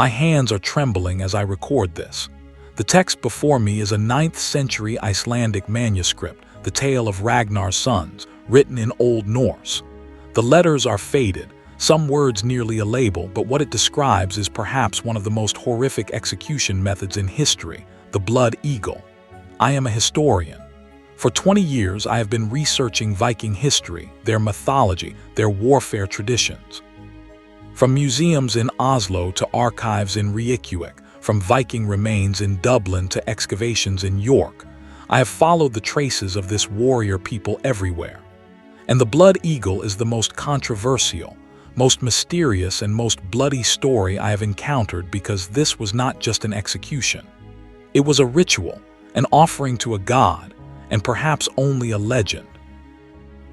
My hands are trembling as I record this. The text before me is a 9th century Icelandic manuscript, the tale of Ragnar's sons, written in Old Norse. The letters are faded, some words nearly illegible, but what it describes is perhaps one of the most horrific execution methods in history, the blood eagle. I am a historian. For 20 years I have been researching Viking history, their mythology, their warfare traditions. From museums in Oslo to archives in Reykjavik, from Viking remains in Dublin to excavations in York, I have followed the traces of this warrior people everywhere. And the blood eagle is the most controversial, most mysterious and most bloody story I have encountered, because this was not just an execution. It was a ritual, an offering to a god, and perhaps only a legend.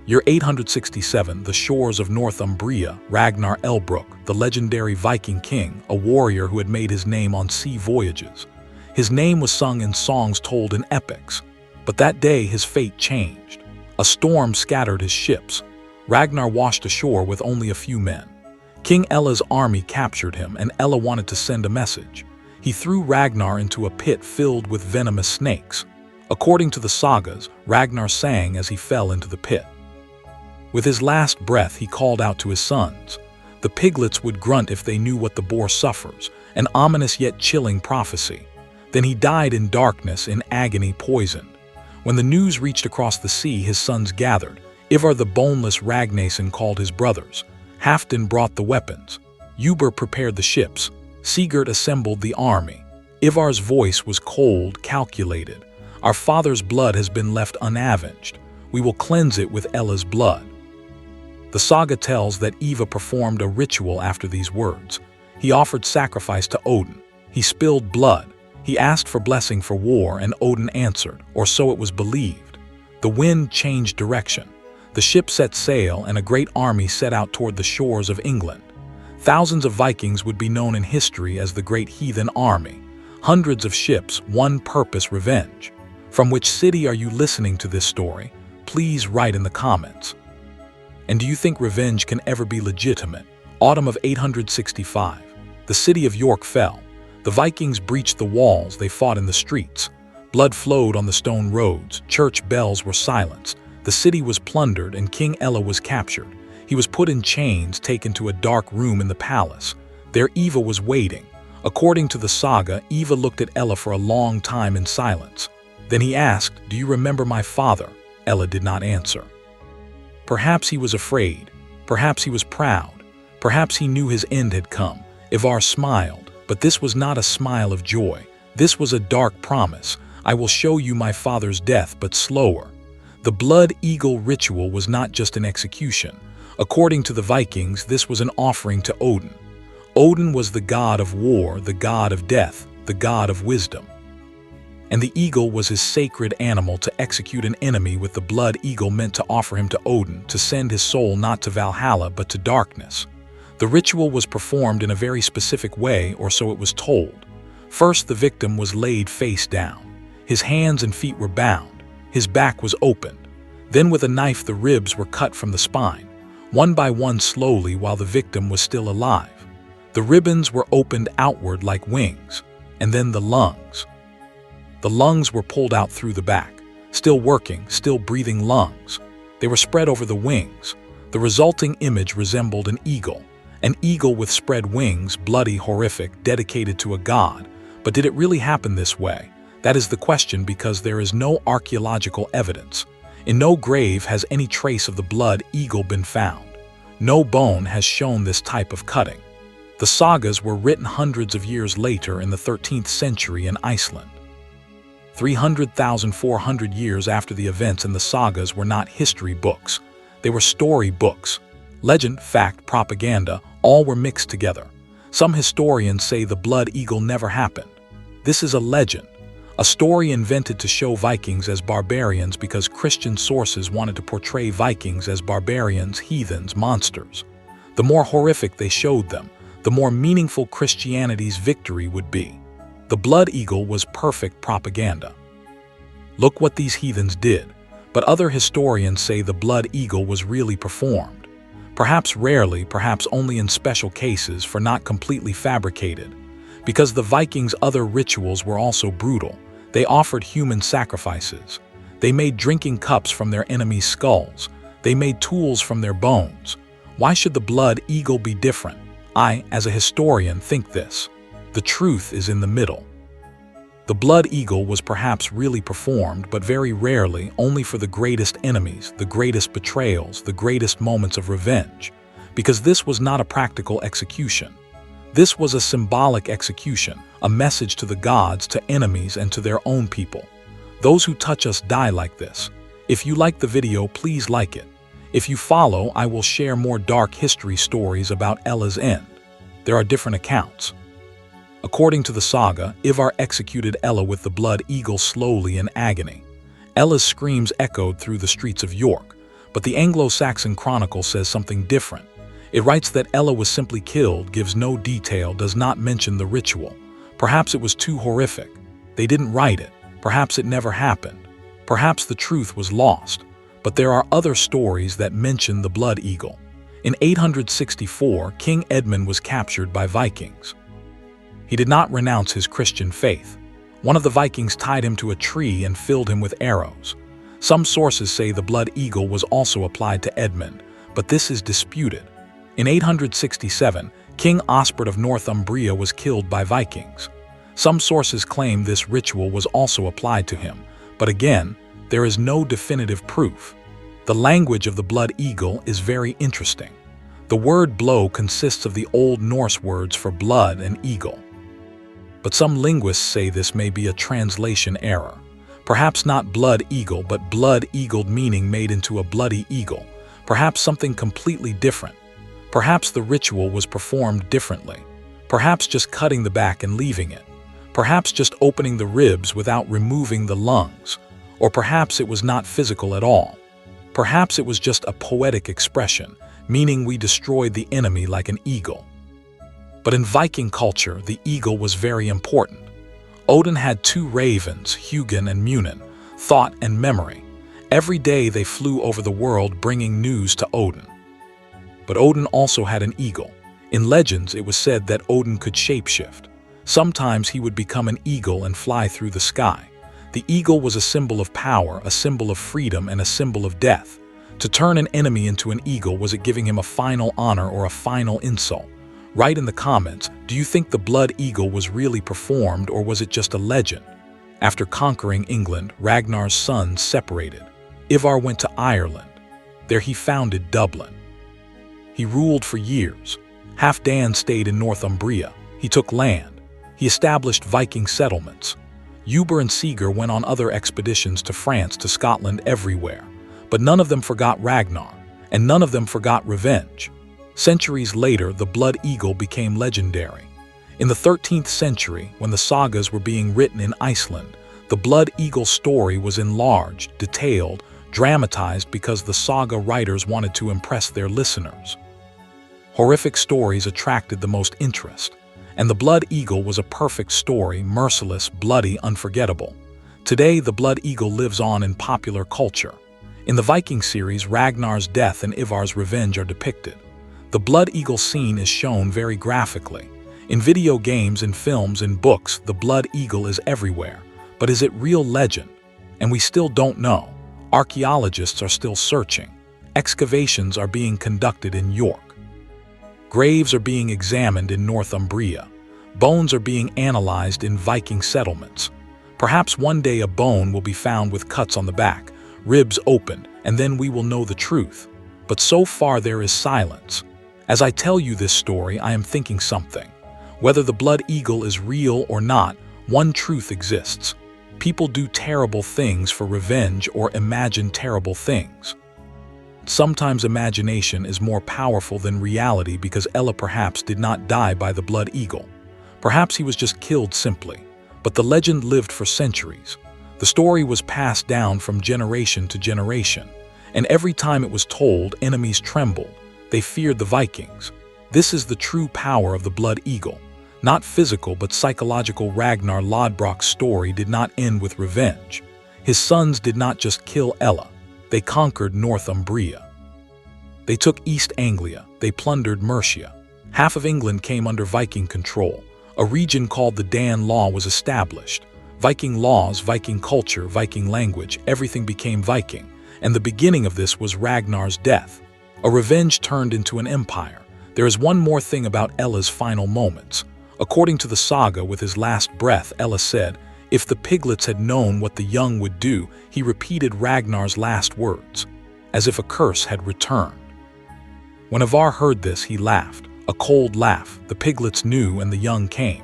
Year 867, the shores of Northumbria, Ragnar Lodbrok, the legendary Viking king, a warrior who had made his name on sea voyages. His name was sung in songs told in epics, but that day his fate changed. A storm scattered his ships. Ragnar washed ashore with only a few men. King Ælla's army captured him, and Ælla wanted to send a message. He threw Ragnar into a pit filled with venomous snakes. According to the sagas, Ragnar sang as he fell into the pit. With his last breath, he called out to his sons. The piglets would grunt if they knew what the boar suffers, an ominous yet chilling prophecy. Then he died in darkness, in agony, poisoned. When the news reached across the sea, his sons gathered. Ivar the Boneless Ragnarsson called his brothers. Halfdan brought the weapons. Uber prepared the ships. Sigurd assembled the army. Ivar's voice was cold, calculated. Our father's blood has been left unavenged. We will cleanse it with Ælla's blood. The saga tells that Ivar performed a ritual after these words. He offered sacrifice to Odin. He spilled blood. He asked for blessing for war, and Odin answered, or so it was believed. The wind changed direction. The ship set sail, and a great army set out toward the shores of England. Thousands of Vikings would be known in history as the Great Heathen Army. Hundreds of ships, one purpose: revenge. From which city are you listening to this story? Please write in the comments. And do you think revenge can ever be legitimate? Autumn of 865. The city of York fell. The Vikings breached the walls, they fought in the streets. Blood flowed on the stone roads, church bells were silenced. The city was plundered, and King Ælla was captured. He was put in chains, taken to a dark room in the palace. There Ivar was waiting. According to the saga, Ivar looked at Ælla for a long time in silence. Then he asked, "Do you remember my father?" Ælla did not answer. Perhaps he was afraid. Perhaps he was proud. Perhaps he knew his end had come. Ivar smiled, but this was not a smile of joy. This was a dark promise. I will show you my father's death, but slower. The blood eagle ritual was not just an execution. According to the Vikings, this was an offering to Odin. Odin was the god of war, the god of death, the god of wisdom. And the eagle was his sacred animal. To execute an enemy with the blood eagle meant to offer him to Odin, to send his soul not to Valhalla but to darkness. The ritual was performed in a very specific way, or so it was told. First, the victim was laid face down. His hands and feet were bound. His back was opened. Then with a knife the ribs were cut from the spine, one by one slowly while the victim was still alive. The ribbons were opened outward like wings, and then the lungs. The lungs were pulled out through the back, still working, still breathing lungs. They were spread over the wings. The resulting image resembled an eagle with spread wings, bloody, horrific, dedicated to a god. But did it really happen this way? That is the question, because there is no archaeological evidence. In no grave has any trace of the blood eagle been found. No bone has shown this type of cutting. The sagas were written hundreds of years later in the 13th century in Iceland. 300,400 years after the events in the sagas were not history books. They were story books. Legend, fact, propaganda, all were mixed together. Some historians say the blood eagle never happened. This is a legend, a story invented to show Vikings as barbarians because Christian sources wanted to portray Vikings as barbarians, heathens, monsters. The more horrific they showed them, the more meaningful Christianity's victory would be. The blood eagle was perfect propaganda. Look what these heathens did. But other historians say the blood eagle was really performed. Perhaps rarely, perhaps only in special cases, for not completely fabricated. Because the Vikings' other rituals were also brutal. They offered human sacrifices. They made drinking cups from their enemies' skulls. They made tools from their bones. Why should the blood eagle be different? I, as a historian, think this. The truth is in the middle. The blood eagle was perhaps really performed, but very rarely only for the greatest enemies, the greatest betrayals, the greatest moments of revenge. Because this was not a practical execution. This was a symbolic execution, a message to the gods, to enemies, and to their own people. Those who touch us die like this. If you like the video, please like it. If you follow, I will share more dark history stories about Ælla's end. There are different accounts. According to the saga, Ivar executed Ælla with the blood eagle slowly in agony. Ælla's screams echoed through the streets of York, but the Anglo-Saxon Chronicle says something different. It writes that Ælla was simply killed, gives no detail, does not mention the ritual. Perhaps it was too horrific. They didn't write it. Perhaps it never happened. Perhaps the truth was lost. But there are other stories that mention the blood eagle. In 864, King Edmund was captured by Vikings. He did not renounce his Christian faith. One of the Vikings tied him to a tree and filled him with arrows. Some sources say the blood eagle was also applied to Edmund, but this is disputed. In 867, King Osbert of Northumbria was killed by Vikings. Some sources claim this ritual was also applied to him, but again, there is no definitive proof. The language of the blood eagle is very interesting. The word blow consists of the Old Norse words for blood and eagle. But some linguists say this may be a translation error. Perhaps not blood eagle, but blood eagled, meaning made into a bloody eagle. Perhaps something completely different. Perhaps the ritual was performed differently. Perhaps just cutting the back and leaving it. Perhaps just opening the ribs without removing the lungs. Or perhaps it was not physical at all. Perhaps it was just a poetic expression, meaning we destroyed the enemy like an eagle. But in Viking culture, the eagle was very important. Odin had two ravens, Hugin and Munin, thought and memory. Every day they flew over the world bringing news to Odin. But Odin also had an eagle. In legends, it was said that Odin could shapeshift. Sometimes he would become an eagle and fly through the sky. The eagle was a symbol of power, a symbol of freedom, and a symbol of death. To turn an enemy into an eagle, was it giving him a final honor or a final insult? Write in the comments, do you think the blood eagle was really performed, or was it just a legend? After conquering England, Ragnar's sons separated. Ivar went to Ireland. There he founded Dublin. He ruled for years. Halfdan stayed in Northumbria. He took land. He established Viking settlements. Uber and Sigurd went on other expeditions to France, to Scotland, everywhere. But none of them forgot Ragnar, and none of them forgot revenge. Centuries later, the blood eagle became legendary. In the 13th century, when the sagas were being written in Iceland, the blood eagle story was enlarged, detailed, dramatized because the saga writers wanted to impress their listeners. Horrific stories attracted the most interest. And the blood eagle was a perfect story, merciless, bloody, unforgettable. Today, the blood eagle lives on in popular culture. In the Viking series, Ragnar's death and Ivar's revenge are depicted. The blood eagle scene is shown very graphically. In video games, in films, in books, the blood eagle is everywhere. But is it real legend? And we still don't know. Archaeologists are still searching. Excavations are being conducted in York. Graves are being examined in Northumbria. Bones are being analyzed in Viking settlements. Perhaps one day a bone will be found with cuts on the back, ribs opened, and then we will know the truth. But so far there is silence. As I tell you this story, I am thinking something. Whether the blood eagle is real or not, one truth exists. People do terrible things for revenge or imagine terrible things. Sometimes imagination is more powerful than reality, because Ælla perhaps did not die by the blood eagle. Perhaps he was just killed simply. But the legend lived for centuries. The story was passed down from generation to generation. And every time it was told, enemies trembled. They feared the Vikings. This is the true power of the blood eagle. Not physical but psychological. Ragnar Lodbrok's story did not end with revenge. His sons did not just kill Ælla. They conquered Northumbria. They took East Anglia. They plundered Mercia. Half of England came under Viking control. A region called the Dan Law was established. Viking laws, Viking culture, Viking language, everything became Viking, and the beginning of this was Ragnar's death. A revenge turned into an empire. There is one more thing about Ælla's final moments. According to the saga, with his last breath, Ælla said, if the piglets had known what the young would do, he repeated Ragnar's last words, as if a curse had returned. When Ivar heard this, he laughed, a cold laugh. The piglets knew and the young came.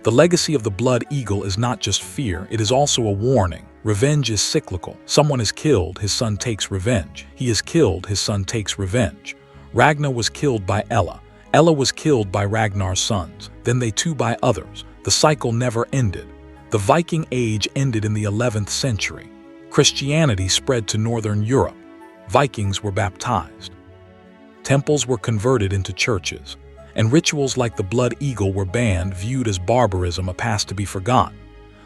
The legacy of the blood eagle is not just fear, it is also a warning. Revenge is cyclical. Someone is killed, his son takes revenge. He is killed, his son takes revenge. Ragnar was killed by Ælla. Ælla was killed by Ragnar's sons, then they too by others. The cycle never ended. The Viking Age ended in the 11th century. Christianity spread to northern Europe. Vikings were baptized. Temples were converted into churches, and rituals like the blood eagle were banned, viewed as barbarism, a past to be forgotten.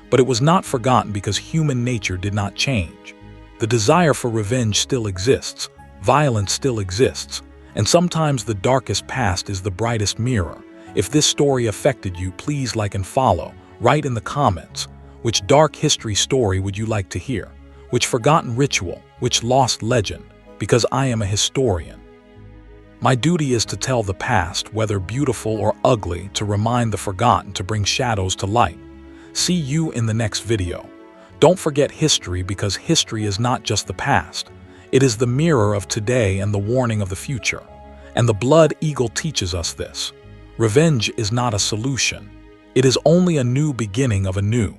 But it was not forgotten because human nature did not change. The desire for revenge still exists, violence still exists, and sometimes the darkest past is the brightest mirror. If this story affected you, please like and follow. Write in the comments, which dark history story would you like to hear? Which forgotten ritual? Which lost legend? Because I am a historian. My duty is to tell the past, whether beautiful or ugly, to remind the forgotten, to bring shadows to light. See you in the next video. Don't forget history, because history is not just the past. It is the mirror of today and the warning of the future. And the blood eagle teaches us this. Revenge is not a solution. It is only a new beginning of a new.